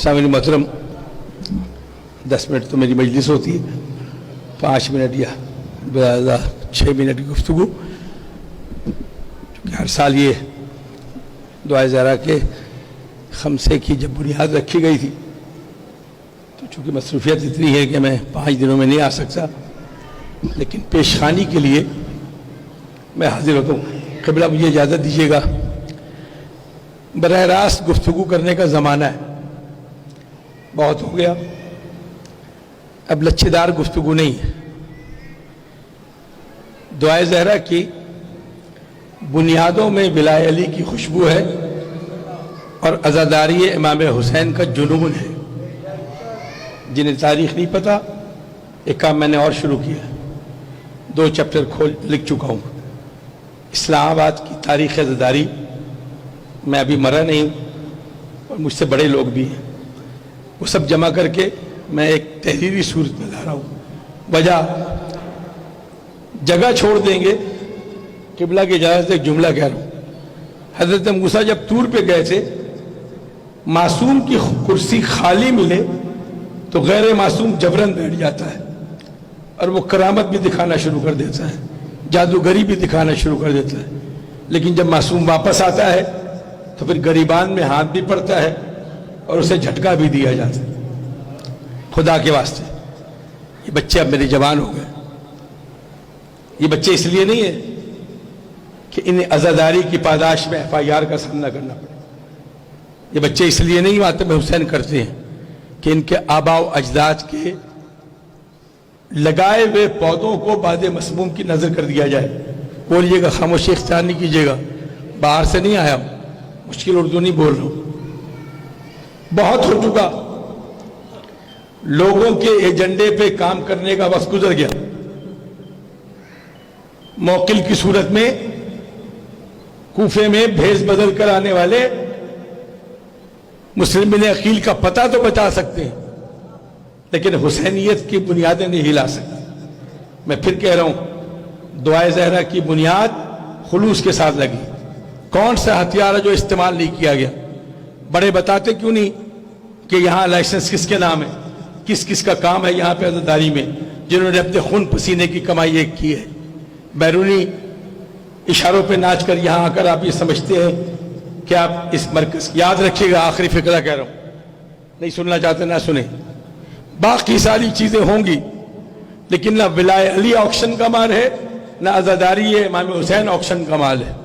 सामने मोहतरम 10 मिनट तो मेरी मजलिस होती है, 5 मिनट या 6 मिनट की गुफ्तगू, हर साल ये दुआ ज़हरा के खमसे की जब बुनियाद रखी गई थी तो चूँकि मसरूफियत इतनी है कि मैं 5 दिनों में नहीं आ सकता, लेकिन पेशखानी के लिए मैं हाजिर होता हूँ। क़िबला मुझे इजाज़त दीजिएगा, बरह रास्त गुफ्तगू करने का ज़माना है, बहुत हो गया, अब लच्छेदार गुफ्तगू नहीं है। दुआ ज़हरा की बुनियादों में विलाय अली की खुशबू है और अज़ादारी इमाम हुसैन का जुनून है। जिन्हें तारीख़ नहीं पता, एक काम मैंने और शुरू किया, 2 चैप्टर लिख चुका हूँ। इस्लामाबाद की तारीख़ अज़ादारी, मैं अभी मरा नहीं हूँ और मुझसे बड़े लोग भी हैं, वो सब जमा करके मैं एक तहरीरी सूरत में ला रहा हूँ। वजह जगह छोड़ देंगे, क़िबला की इजाज़त से एक जुमला कह रहा हूँ। हज़रत मूसा जब तूर पे गए थे, मासूम की कुर्सी खाली मिले तो गैर मासूम जबरन बैठ जाता है और वो करामत भी दिखाना शुरू कर देता है, जादूगरी भी दिखाना शुरू कर देता है। लेकिन जब मासूम वापस आता है तो फिर गरीबान में हाथ भी पड़ता है और उसे झटका भी दिया जाता है। खुदा के वास्ते ये बच्चे अब मेरे जवान हो गए। ये बच्चे इसलिए नहीं है कि इन्हें अज़ादारी की पादाश में FIR का सामना करना पड़े। ये बच्चे इसलिए नहीं मातम हुसैन करते हैं कि इनके आबा व अजदाद के लगाए हुए पौधों को बाद मसमूम की नज़र कर दिया जाए। बोलिएगा, खामोशी इख्तियार नहीं कीजिएगा, बाहर से नहीं आया, मुश्किल उर्दू नहीं बोल रहा हूँ। बहुत हो चुका, लोगों के एजेंडे पे काम करने का वक्त गुजर गया। मौकिल की सूरत में कूफे में भेस बदल कर आने वाले मुस्लिम बिन अकील का पता तो बचा सकते हैं, लेकिन हुसैनियत की बुनियादें नहीं हिला सकते। मैं फिर कह रहा हूं, दुआ ज़हरा की बुनियाद खुलूस के साथ लगी। कौन सा हथियार है जो इस्तेमाल नहीं किया गया? बड़े बताते क्यों नहीं कि यहां लाइसेंस किसके नाम है, किस किस का काम है यहां पे अज़ादारी में, जिन्होंने अपने खून पसीने की कमाई एक की है। बैरूनी इशारों पे नाच कर यहां आकर आप ये समझते हैं कि आप इस मरकज, याद रखिएगा, आखिरी फिक्रा कह रहा हूं, नहीं सुनना चाहते ना सुने, बाकी सारी चीजें होंगी, लेकिन ना विलाय अली ऑक्शन का माल है, ना अज़ादारी इमाम हुसैन ऑक्शन का माल है।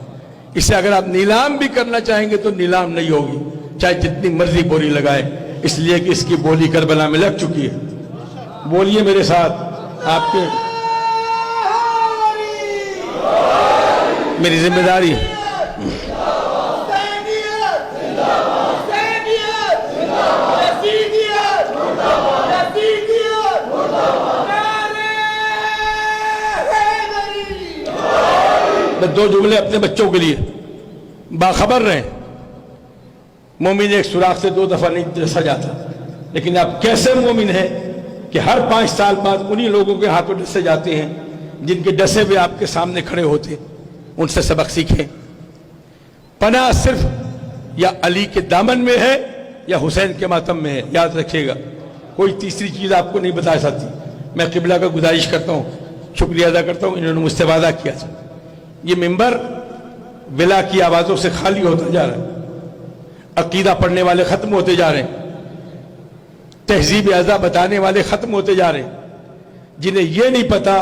इसे अगर आप नीलाम भी करना चाहेंगे तो नीलाम नहीं होगी, चाहे जितनी मर्जी बोली लगाए, इसलिए कि इसकी बोली करबला में लग चुकी है। बोलिए मेरे साथ, आपके मेरी जिम्मेदारी है। मैं 2 जुमले अपने बच्चों के लिए, बाखबर रहे, मोमिन एक सुराख से 2 दफा नहीं डसा जाता, लेकिन आप कैसे मोमिन हैं कि हर 5 साल बाद उन्हीं लोगों के हाथों डसे जाते हैं जिनके डसे हुए आपके सामने खड़े होते, उनसे सबक सीखें। पनाह सिर्फ या अली के दामन में है या हुसैन के मातम में है, याद रखिएगा, कोई तीसरी चीज आपको नहीं बता सकती। मैं क़िबला का गुजारिश करता हूँ, शुक्रिया अदा करता हूँ, इन्होंने मुझसे वादा किया था। ये मिंबर विला की आवाजों से खाली होता जा रहा है, अकीदा पढ़ने वाले खत्म होते जा रहे हैं, तहजीब अज़ा बताने वाले खत्म होते जा रहे हैं। जिन्हें यह नहीं पता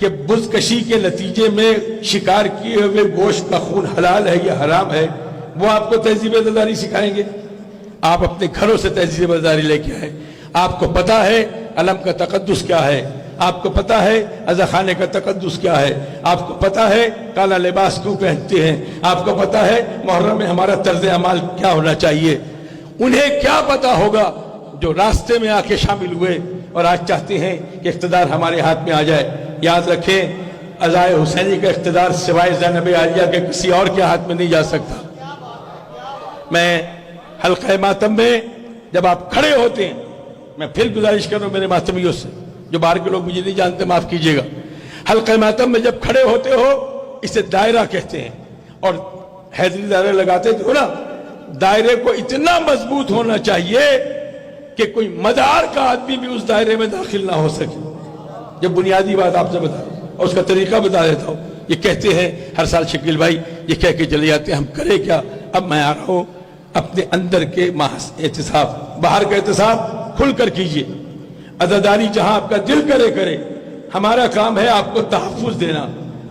कि बुज़कशी के नतीजे में शिकार किए हुए गोश्त का खून हलाल है या हराम है, वो आपको तहजीब अज़ादारी सिखाएंगे। आप अपने घरों से तहजीब अज़ादारी लेके आए। आपको पता है अलम का तक़द्दुस क्या है, आपको पता है अज़ा खाने का तक़द्दुस क्या है, आपको पता है काला लिबास क्यों पहनते हैं, आपको पता है मुहर्रम में हमारा तर्ज अमाल क्या होना चाहिए। उन्हें क्या पता होगा जो रास्ते में आके शामिल हुए और आज चाहते हैं कि इख्तिदार हमारे हाथ में आ जाए। याद रखें, अज़ाए हुसैनी का इख्तिदार सिवाय ज़ैनब आलिया के किसी और के हाथ में नहीं जा सकता। मैं हल्क़े मातम में जब आप खड़े होते हैं, मैं फिर गुजारिश कर रहा हूं मेरे मातमियों से, जो बाहर के लोग मुझे नहीं जानते माफ कीजिएगा, हल्क़े मातम में जब खड़े होते हो, इसे दायरा कहते हैं। और हैदरी दायरा लगाते थे ना, दायरे को इतना मजबूत होना चाहिए कि कोई मदार का आदमी भी उस दायरे में दाखिल ना हो सके। जब बुनियादी बात आपसे बता और उसका तरीका बता देता हूँ। ये कहते हैं हर साल शकील भाई ये कह के चले जाते हैं हम करें क्या। अब मैं आ रहा हूँ, अपने अंदर के एहतिसाब, बाहर का एहतिसाब खुल कर कीजिए। अज़ादारी जहां आपका दिल करे करे, हमारा काम है आपको तहफ़्फ़ुज़ देना,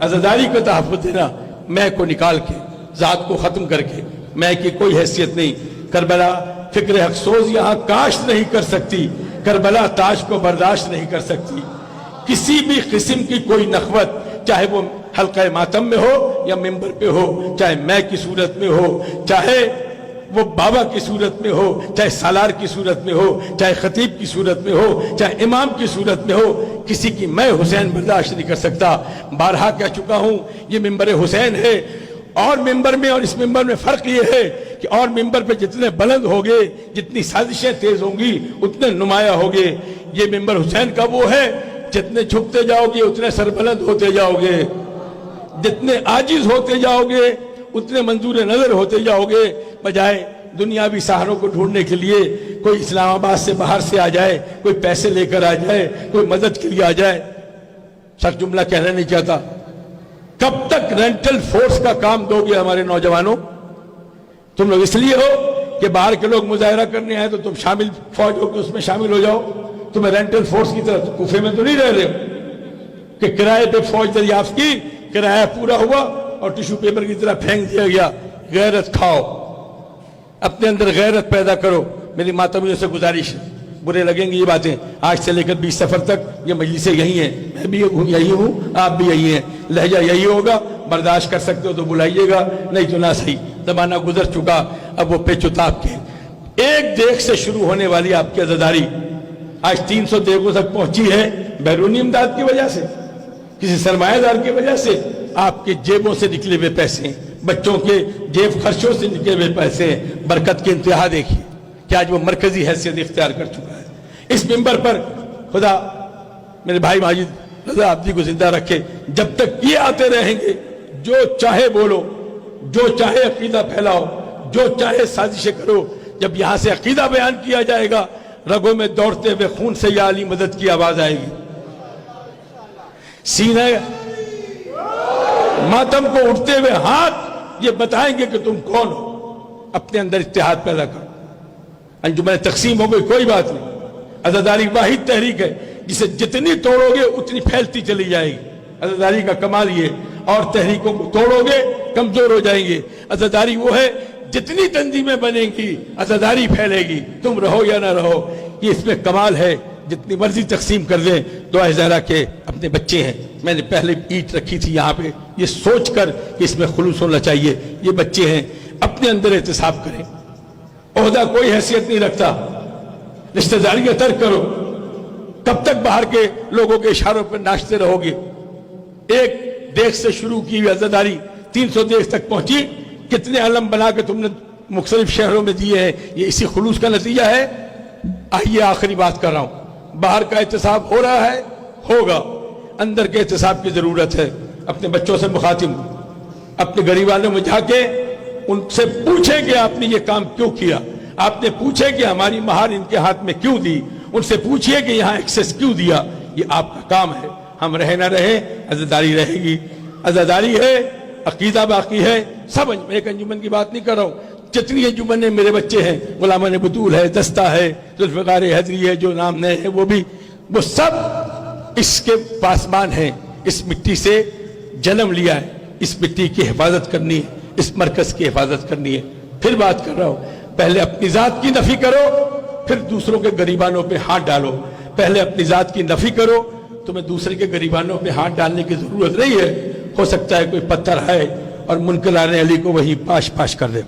अज़ादारी को तहफ़्फ़ुज़ देना। मैं को निकाल के, ज़ात को ख़त्म करके, मैं की कोई हैसियत नहीं। करबला फिक्र अफसोस यहाँ काश्त नहीं कर सकती, करबला ताज को बर्दाश्त नहीं कर सकती। किसी भी किस्म की कोई नखवत, चाहे वो हल्का मातम में हो या मिंबर पे हो, चाहे मैं की सूरत में हो, चाहे वो बाबा की सूरत में हो, चाहे सालार की सूरत में हो, चाहे खतीब की सूरत में हो, चाहे इमाम की सूरत में हो, किसी की मैं हुसैन बर्दाश्त नहीं कर सकता। बारहा कह चुका हूं, ये मिंबर हुसैन है। और मिंबर में और इस मिंबर में फर्क ये है कि और मिंबर पे जितने बुलंद होंगे, जितनी साजिशें तेज होंगी, उतने नुमाया होंगे। ये मिंबर हुसैन का वो है, जितने झुकते जाओगे उतने सरबुलंद होते जाओगे, जितने आजिज होते जाओगे उतने मंजूर नजर होते जाओगे। बजाय दुनियावी सहारों को ढूंढने के लिए कोई इस्लामाबाद से बाहर से आ जाए, कोई पैसे लेकर आ जाए, कोई मदद के लिए आ जाए। सच जुमला कहना नहीं चाहता। कब तक रेंटल फोर्स का काम दोगे हमारे नौजवानों? तुम लोग इसलिए हो कि बाहर के लोग मुजाहरा करने आए तो तुम शामिल फौज हो के उसमें शामिल हो जाओ। तुम्हें रेंटल फोर्स की तरह कुफे में तो नहीं रह रहे हो कि किराए पे फौज दरियाफ्त की, किराया पूरा हुआ और टिश्यू पेपर की तरह फेंक दिया गया। गैरत खाओ, अपने अंदर गैरत पैदा करो। मेरी माताओं से गुजारिश है, बुरे लगेंगी ये बातें, आज से लेकर 20 सफर तक ये मजलिसें यही हैं, मैं भी यही हूँ, आप भी यही हैं, लहजा यही होगा। बर्दाश्त कर सकते हो तो बुलाइएगा, नहीं तो ना सही। जमाना गुजर चुका, अब वो पेचुताब के एक देख से शुरू होने वाली आपकी अज़ादारी आज 300 देगों तक पहुंची है। बैरूनी इमदाद की वजह से, किसी सरमायादार की वजह से, आपके जेबों से निकले हुए पैसे, बच्चों के जेब खर्चों से निकले हुए पैसे। बरकत की इंतहा देखिए कि आज वो मरकजी हैसियत इख्तियार कर चुका है। इस मिंबर पर खुदा मेरे भाई माजिद रजा आब्दी को जिंदा रखे। जब तक ये आते रहेंगे, जो चाहे बोलो, जो चाहे अकीदा फैलाओ, जो चाहे साजिशें करो, जब यहां से अकीदा बयान किया जाएगा, रगों में दौड़ते हुए खून से या अली मदद की आवाज आएगी। सीने मातम को उठते हुए हाथ ये बताएंगे कि तुम कौन हो। अपने अंदर इत्तेहाद पैदा करो। अंजुमन तकसीम हो गई कोई बात नहीं। अज़ादारी वाहिद तहरीक है जिसे जितनी तोड़ोगे उतनी फैलती चली जाएगी। अज़ादारी का कमाल ये, और तहरीकों को तोड़ोगे कमजोर हो जाएंगे। अज़ादारी वो है जितनी तंजीमें बनेंगी अज़ादारी फैलेगी, तुम रहो या ना रहो। ये इसमें कमाल है। जितनी मर्जी तकसीम कर दें, दुआ ज़हरा के अपने बच्चे हैं। मैंने पहले ईंट रखी थी यहाँ पे, ये सोच कर कि इसमें खुलूस होना चाहिए। ये बच्चे हैं, अपने अंदर एहतिसाब करें। ओहदा कोई हैसियत नहीं रखता, रिश्तेदारियां तर्क करो। कब तक बाहर के लोगों के इशारों पर नाचते रहोगे? एक देश से शुरू की हुई अज़ादारी 300 देश तक पहुंची। कितने अलम बना के तुमने मुख्तलिफ शहरों में दिए हैं, ये इसी खुलूस का नतीजा है। आइए आखिरी बात कर रहा हूं, बाहर का एहतिसाब हो रहा है, होगा, अंदर के एहतिसाब की जरूरत है। अपने बच्चों से मुखातिब, अपने गरीबानों में जाके उनसे पूछे कि आपने ये काम क्यों किया। आपने पूछे कि हमारी महार इनके हाथ में क्यों दी। उनसे पूछिए कि यहाँ एक्सेस क्यों दिया। ये आपका काम है। हम रहे ना रहे, अज़ादारी रहेगी। अज़ादारी है, अकीदा बाकी है। सब एक अंजुमन की बात नहीं कर रहा हूँ, जितनी अंजुमन मेरे बच्चे हैं, गुलामान बतूल है, दस्ता है, जुल्फ़िकार हैदरी है, जो नाम नए है वो भी, वो सब इसके पासमान है। इस मिट्टी से जन्म लिया है, इस मिट्टी की हिफाजत करनी है, इस मरकज की हिफाजत करनी है। फिर बात कर रहा हूं, पहले अपनी जात की नफी करो, फिर दूसरों के गरीबानों पे हाथ डालो। पहले अपनी जात की नफी करो, तुम्हें दूसरे के गरीबानों पे हाथ डालने की जरूरत नहीं है। हो सकता है कोई पत्थर है और मुनकर अली को वही पाश पाश कर दे।